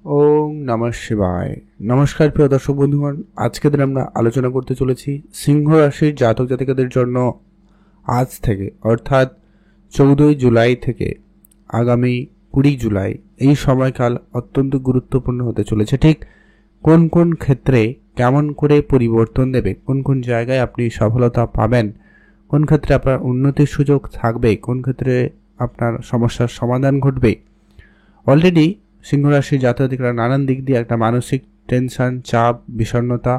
ওম নমঃ শিবায়। নমস্কার প্রিয় দর্শক বন্ধুগণ, আজকে দিন আমরা আলোচনা করতে চলেছি সিংহ রাশির জাতক জাতিকাদের জন্য আজ থেকে অর্থাৎ 14 জুলাই থেকে আগামী 20 জুলাই এই সময়কাল অত্যন্ত গুরুত্বপূর্ণ হতে চলেছে। ঠিক কোন কোন ক্ষেত্রে কেমন করে পরিবর্তন দেবে, কোন কোন জায়গায় আপনি সফলতা পাবেন, কোন ক্ষেত্রে আপনার উন্নতির সুযোগ থাকবে, কোন ক্ষেত্রে আপনার সমস্যার সমাধান ঘটবে। অলরেডি সিংহ রাশির জাতকরা নানান দিক দিয়ে একটা মানসিক টেনশন, চাপ, বিষণ্ণতা,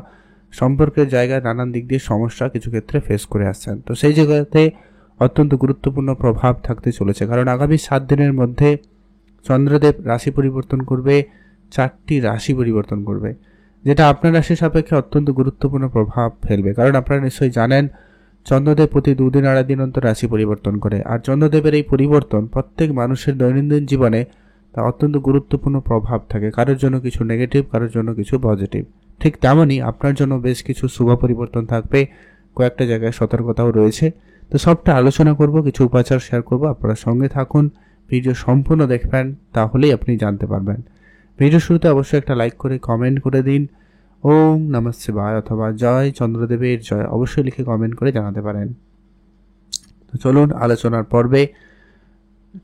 সম্পর্কের জায়গায় নানান দিক দিয়ে সমস্যা কিছু ক্ষেত্রে ফেস করে আসছেন। তো সেই জায়গাতে অত্যন্ত গুরুত্বপূর্ণ প্রভাব থাকতে চলেছে, কারণ আগামী 7 দিনের মধ্যে চন্দ্রদেব রাশি পরিবর্তন করবে, 4টি রাশি পরিবর্তন করবে, যেটা আপনার রাশির সাপেক্ষে অত্যন্ত গুরুত্বপূর্ণ প্রভাব ফেলবে। কারণ আপনারা নিশ্চয়ই জানেন চন্দ্রদেব প্রতি 2 দিন 2.5 দিন অন্তর রাশি পরিবর্তন করে, আর চন্দ্রদেবের এই পরিবর্তন প্রত্যেক মানুষের দৈনন্দিন জীবনে তা অত্যন্ত গুরুত্বপূর্ণ প্রভাব থাকে। কারোর জন্য কিছু নেগেটিভ, কারোর জন্য কিছু পজিটিভ। ঠিক তেমনই আপনার জন্য বেশ কিছু শুভ পরিবর্তন থাকবে, কয়েকটা জায়গায় সতর্কতাও রয়েছে। তো সবটা আলোচনা করব, কিছু উপাচার শেয়ার করব। আপনারা সঙ্গে থাকুন, ভিডিও সম্পূর্ণ দেখবেন, তাহলেই আপনি জানতে পারবেন। ভিডিও শুরুতে অবশ্যই একটা লাইক করে কমেন্ট করে দিন ওম নমঃ শিবায় অথবা জয় চন্দ্রদেবের জয়, অবশ্যই লিখে কমেন্ট করে জানাতে পারেন। তো চলুন আলোচনার পর্বে।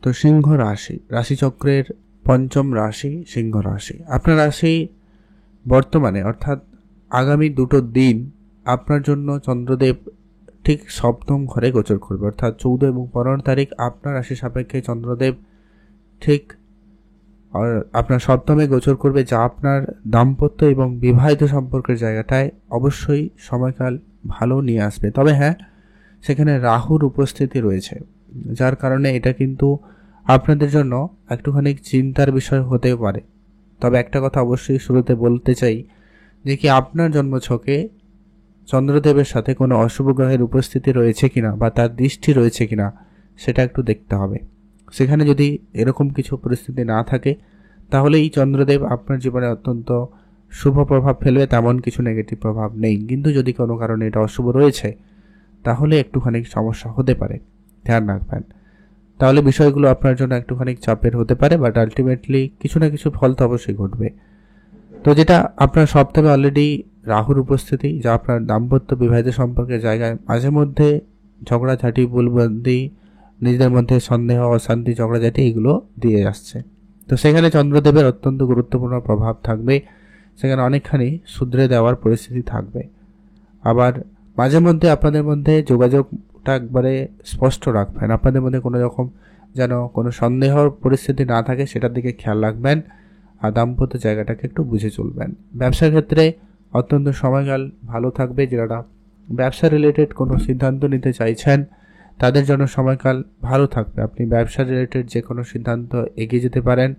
তো সিংহ রাশি, রাশিচক্রের পঞ্চম রাশি সিংহ রাশি। আপনার রাশি বর্তমানে অর্থাৎ আগামী 2 দিন আপনার জন্য চন্দ্রদেব ঠিক সপ্তম ঘরে গোচর করবে, অর্থাৎ 14 এবং 15 তারিখ আপনার রাশি সাপেক্ষে চন্দ্রদেব ঠিক আপনার সপ্তমে গোচর করবে, যা আপনার দাম্পত্য এবং বিবাহিত সম্পর্কের জায়গাটায় অবশ্যই সময়কাল ভালো নিয়ে আসবে। তবে হ্যাঁ, সেখানে রাহুর উপস্থিতি রয়েছে, যার কারণে এটা কিন্তু আপনাদের জন্য একটুখানি চিন্তার বিষয় হতে পারে। তবে একটা কথা অবশ্যই শুরুতে বলতে চাই যে কি আপনার জন্মছকে চন্দ্রদেবের সাথে কোনো অশুভ গ্রহের উপস্থিতি রয়েছে কিনা বা তার দৃষ্টি রয়েছে কিনা সেটা একটু দেখতে হবে। সেখানে যদি এরকম কিছু পরিস্থিতি না থাকে, তাহলে এই চন্দ্রদেব আপনার জীবনে অত্যন্ত শুভ প্রভাব ফেলবে, তেমন কিছু নেগেটিভ প্রভাব নেই। কিন্তু যদি কোনো কারণে এটা অশুভ রয়েছে, তাহলে একটুখানি সমস্যা হতে পারে, ধ্যান রাখবেন। তাহলে বিষয়গুলো আপনার জন্য একটুখানি চাপের হতে পারে, বাট আলটিমেটলি কিছু না কিছু ফল তো অবশ্যই ঘটবে। তো যেটা আপনার সপ্তমে অলরেডি রাহুর উপস্থিতি, যা আপনার দাম্পত্য বিবাহিত সম্পর্কের জায়গায় মাঝে মধ্যে ঝগড়াঝাটি, ভুলবন্দি, নিজেদের মধ্যে সন্দেহ, অশান্তি, ঝগড়াঝাটি এগুলো দিয়ে আসছে। তো সেখানে চন্দ্রদেবের অত্যন্ত গুরুত্বপূর্ণ প্রভাব থাকবে, সেখানে অনেকখানি শুধরে দেওয়ার পরিস্থিতি থাকবে। আবার মাঝে মধ্যে আপনাদের মধ্যে যোগাযোগটা একবারে স্পষ্ট রাখবেন, আপনাদের মধ্যে কোনো রকম যেন কোনো সন্দেহর পরিস্থিতি না থাকে সেটার দিকে খেয়াল রাখবেন, আর দাম্পত্য জায়গাটাকে একটু বুঝে চলবেন। ব্যবসার ক্ষেত্রে অত্যন্ত সময়কাল ভালো থাকবে, যারা ব্যবসা রিলেটেড কোনো সিদ্ধান্ত নিতে চাইছেন তাদের জন্য সময়কাল ভালো থাকবে। আপনি ব্যবসা রিলেটেড যে কোনো সিদ্ধান্ত এগিয়ে যেতে পারেন,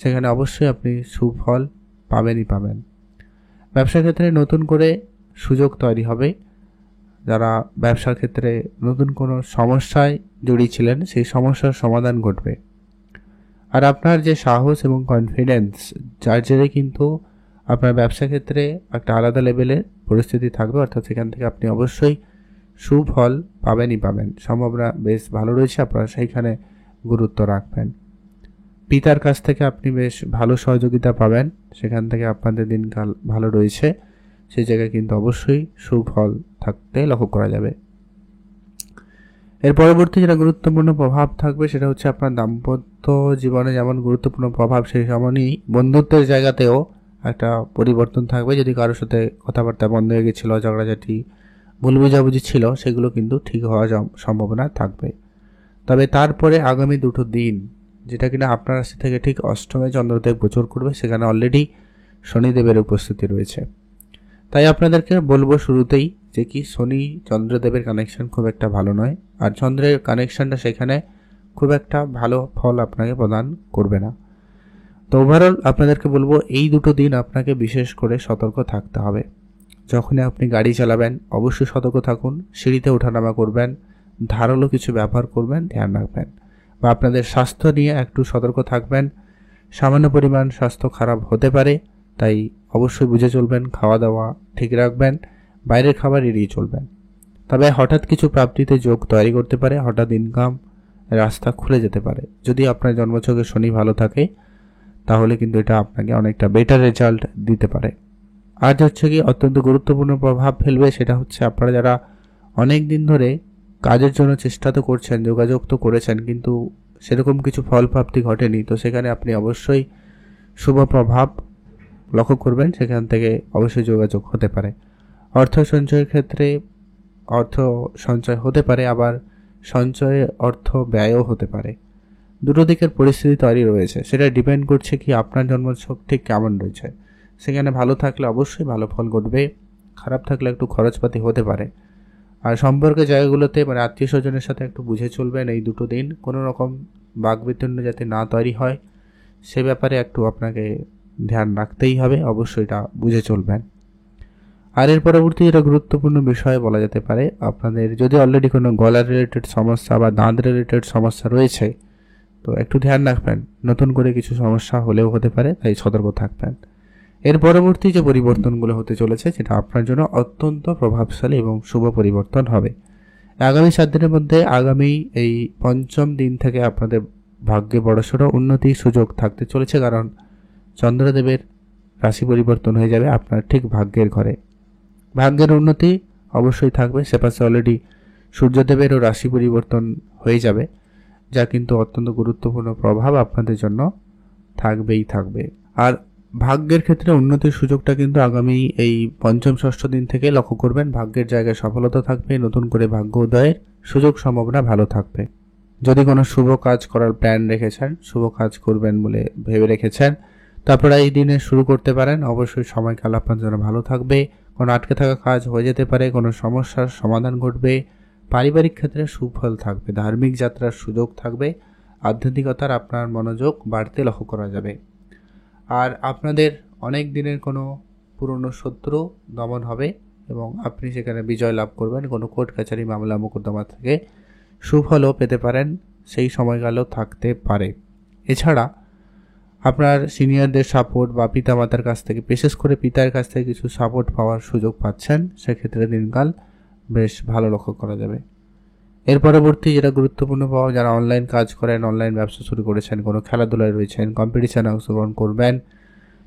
সেখানে অবশ্যই আপনি সুফল পাবেনই পাবেন। ব্যবসার ক্ষেত্রে নতুন করে সুযোগ তৈরি হবে, যারা ব্যবসার ক্ষেত্রে নতুন কোনো সমস্যায় জড়িয়েছিলেন সেই সমস্যার সমাধান ঘটবে। আর আপনার যে সাহস এবং কনফিডেন্স, যার জেরে কিন্তু আপনার ব্যবসা ক্ষেত্রে একটা আলাদা লেভেলের পরিস্থিতি থাকবে, অর্থাৎ সেখান থেকে আপনি অবশ্যই সুফল পাবেনই পাবেন। সম্ভাবনা বেশ ভালো রয়েছে, আপনারা সেইখানে গুরুত্ব রাখবেন। পিতার কাছ থেকে আপনি বেশ ভালো সহযোগিতা পাবেন, সেখান থেকে আপনাদের দিনকাল ভালো রয়েছে, সেই জায়গায় কিন্তু অবশ্যই সুফল থাকতে লক্ষ্য করা যাবে। এর পরবর্তী যেটা গুরুত্বপূর্ণ প্রভাব থাকবে সেটা হচ্ছে আপনার দাম্পত্য জীবনে যেমন গুরুত্বপূর্ণ প্রভাব, সেই সমানই বন্ধুত্বের জায়গাতেও একটা পরিবর্তন থাকবে। যদি কারোর সাথে কথাবার্তা বন্ধ হয়ে গেছিলো, ঝগড়াঝাটি, ভুল বুঝাবুঝি ছিল, সেগুলো কিন্তু ঠিক হওয়ার সম্ভাবনা থাকবে। তবে তারপরে আগামী 2 দিন, যেটা কিনা আপনার রাশি থেকে ঠিক অষ্টমে চন্দ্রদেব গোচর করবে, সেখানে অলরেডি শনিদেবের উপস্থিতি রয়েছে। তাই আপনাদেরকে বলবো শুরুতেই যে কি শনি চন্দ্রদেবের কানেকশন খুব একটা ভালো নয়, আর চন্দ্রের কানেকশনটা সেখানে খুব একটা ভালো ফল আপনাকে প্রদান করবে না। তো ওভারঅল আপনাদেরকে বলবো এই 2 দিন আপনাকে বিশেষ করে সতর্ক থাকতে হবে। যখনই আপনি গাড়ি চালাবেন অবশ্যই সতর্ক থাকুন, সিঁড়িতে ওঠানামা করবেন, ধারালো কিছু ব্যবহার করবেন, ধ্যান রাখবেন। বা আপনাদের স্বাস্থ্য নিয়ে একটু সতর্ক থাকবেন, সামান্য পরিমাণ স্বাস্থ্য খারাপ হতে পারে, তাই অবশ্যই বুঝে চলবেন, খাওয়া দাওয়া ঠিক রাখবেন, বাইরের খাবার এড়িয়ে চলবেন। তবে হঠাৎ কিছু প্রাপ্তিতে যোগ তৈরি করতে পারে, হঠাৎ ইনকাম রাস্তা খুলে যেতে পারে। যদি আপনার জন্মছকে শনি ভালো থাকে, তাহলে কিন্তু এটা আপনাকে অনেকটা বেটার রেজাল্ট দিতে পারে। আজ হচ্ছে কি অত্যন্ত গুরুত্বপূর্ণ প্রভাব ফেলবে, সেটা হচ্ছে আপনারা যারা অনেক দিন ধরে কাজের জন্য চেষ্টা তো করছেন, যোগাযোগ তো করেছেন, কিন্তু সেরকম কিছু ফল প্রাপ্তি ঘটেনি, তো সেখানে আপনি অবশ্যই শুভ প্রভাব লক্ষ্য করবেন, সেখান থেকে অবশ্যই যোগাযোগ হতে পারে। অর্থ সঞ্চয়ের ক্ষেত্রে অর্থ সঞ্চয় হতে পারে, আবার সঞ্চয়ে অর্থ ব্যয়ও হতে পারে। দুটো দিকের পরিস্থিতি তৈরি রয়েছে, সেটা ডিপেন্ড করছে কি আপনার জন্মছক ঠিক কেমন রয়েছে। সেখানে ভালো থাকলে অবশ্যই ভালো ফল ঘটবে, খারাপ থাকলে একটু খরচপাতি হতে পারে। আর সম্পর্কের জায়গাগুলোতে মানে আত্মীয় স্বজনের সাথে একটু বুঝে চলবেন এই দুটো দিন, কোনো রকম বাকবিতণ্ড যাতে না তৈরি হয় সে ব্যাপারে একটু আপনাকে ধ্যান রাখতেই হবে, অবশ্যই এটা বুঝে চলবেন। আর এর পরবর্তী যেটা গুরুত্বপূর্ণ বিষয় বলা যেতে পারে, আপনাদের যদি অলরেডি কোনো গলার রিলেটেড সমস্যা বা দাঁত রিলেটেড সমস্যা রয়েছে তো একটু ধ্যান রাখবেন, নতুন করে কিছু সমস্যা হলেও হতে পারে, তাই সতর্ক থাকবেন। এর পরবর্তী যে পরিবর্তনগুলো হতে চলেছে সেটা আপনার জন্য অত্যন্ত প্রভাবশালী এবং শুভ পরিবর্তন হবে। আগামী 7 দিনের মধ্যে আগামী এই পঞ্চম দিন থেকে আপনাদের ভাগ্যে বড়সড় উন্নতি সুযোগ থাকতে চলেছে, কারণ চন্দ্রদেবের রাশি পরিবর্তন হয়ে যাবে আপনার ঠিক ভাগ্যের ঘরে। ভাগ্যের উন্নতি অবশ্যই থাকবে, সে পাশে অলরেডি সূর্যদেবেরও রাশি পরিবর্তন হয়ে যাবে, যা কিন্তু অত্যন্ত গুরুত্বপূর্ণ প্রভাব আপনাদের জন্য থাকবেই থাকবে। আর ভাগ্যের ক্ষেত্রে উন্নতির সুযোগটা কিন্তু আগামী এই পঞ্চম ষষ্ঠ দিন থেকে লক্ষ্য করবেন। ভাগ্যের জায়গায় সফলতা থাকবে, নতুন করে ভাগ্য উদয়ের সুযোগ সম্ভাবনা ভালো থাকবে। যদি কোনো শুভ কাজ করার প্ল্যান রেখেছেন, শুভ কাজ করবেন বলে ভেবে রেখেছেন, তারপরে এই দিনে শুরু করতে পারেন। অবশ্যই সময়কাল আপনার জন্য ভালো থাকবে, কোনো আটকে থাকা কাজ হয়ে যেতে পারে, কোনো সমস্যার সমাধান ঘটবে, পারিবারিক ক্ষেত্রে সুফল থাকবে, ধার্মিক যাত্রার সুযোগ থাকবে, আধ্যাত্মিকতার আপনার মনোযোগ বাড়তে লক্ষ্য করা যাবে। আর আপনাদের অনেক দিনের কোনো পুরনো শত্রু দমন হবে এবং আপনি সেখানে বিজয় লাভ করবেন। কোনো কোর্ট কাছারি মামলা মোকদ্দমা থেকে সুফলও পেতে পারেন, সেই সময়কালও থাকতে পারে। এছাড়া আপনার সিনিয়রদের সাপোর্ট বা পিতামাতার কাছ থেকে, বিশেষ করে পিতার কাছ থেকে কিছু সাপোর্ট পাওয়ার সুযোগ পাচ্ছেন, সেক্ষেত্রে দিনকাল বেশ ভালো লক্ষ্য করা যাবে। এর পরবর্তী যেটা গুরুত্বপূর্ণ পাওয়া, যারা অনলাইন কাজ করেন, অনলাইন ব্যবসা শুরু করেছেন, কোনো খেলাধুলায় রয়েছেন, কম্পিটিশানে অংশগ্রহণ করবেন,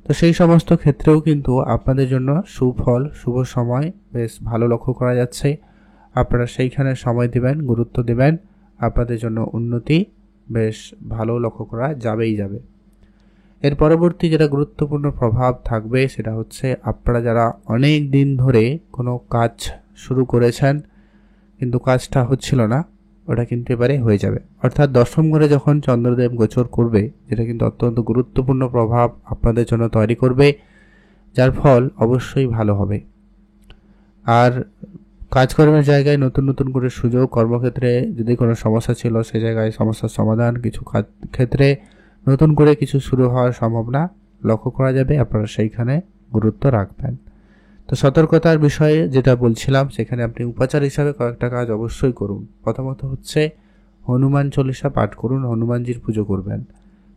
তো সেই সমস্ত ক্ষেত্রেও কিন্তু আপনাদের জন্য সুফল, শুভ সময় বেশ ভালো লক্ষ্য করা যাচ্ছে। আপনারা সেইখানে সময় দিবেন, গুরুত্ব দেবেন, আপনাদের জন্য উন্নতি বেশ ভালো লক্ষ্য করা যাবেই যাবে। এর পরবর্তী যেটা গুরুত্বপূর্ণ প্রভাব থাকবে সেটা হচ্ছে আপনারা যারা অনেক দিন ধরে কোনো কাজ শুরু করেছেন কিন্তু কাজটা হচ্ছিল না, ওটা কিন্তু এবারে হয়ে যাবে। অর্থাৎ দশম ঘরে যখন চন্দ্রদেব গোচর করবে, যেটা কিন্তু অত্যন্ত গুরুত্বপূর্ণ প্রভাব আপনাদের জন্য তৈরি করবে, যার ফল অবশ্যই ভালো হবে। আর কাজকর্মের জায়গায় নতুন নতুন করে সুযোগ, কর্মক্ষেত্রে যদি কোনো সমস্যা ছিল সে জায়গায় সমস্যার সমাধান, কিছু ক্ষেত্রে নতুন করে কিছু শুরু হওয়ার সম্ভাবনা লক্ষ্য করা যাবে, আপনারা সেইখানে গুরুত্ব রাখবেন। তো সতর্কতার বিষয়ে যেটা বলছিলাম, সেখানে আপনি উপাচার হিসাবে কয়েকটা কাজ অবশ্যই করুন। প্রথমত হচ্ছে হনুমান চল্লিশা পাঠ করুন, হনুমানজির পুজো করবেন,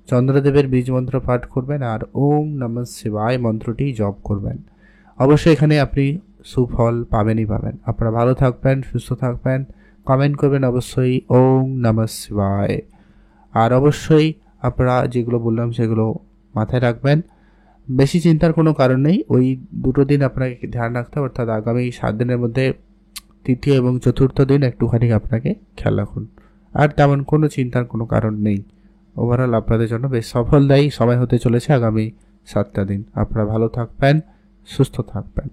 চন্দ্রদেবের বীজ মন্ত্র পাঠ করবেন, আর ওম নমঃ শিবায় মন্ত্রটি জপ করবেন। অবশ্যই এখানে আপনি সুফল পাবেনই পাবেন। আপনারা ভালো থাকবেন, সুস্থ থাকবেন, কমেন্ট করবেন অবশ্যই ওম নমঃ শিবায়। আর অবশ্যই আপনারা যেগুলো বললাম সেগুলো মাথায় রাখবেন। বেশি চিন্তার কোনো কারণ নেই, ওই দুটো দিন আপনাকে ধ্যান রাখতে হবে, অর্থাৎ আগামী 7 দিনের মধ্যে তৃতীয় এবং চতুর্থ দিন একটুখানি আপনাকে খেয়াল রাখুন। আর তেমন কোনো চিন্তার কোনো কারণ নেই। ওভারঅল আপনাদের জন্য বেশ সফলদায়ী সময় হতে চলেছে আগামী 7টা দিন। আপনারা ভালো থাকবেন, সুস্থ থাকবেন।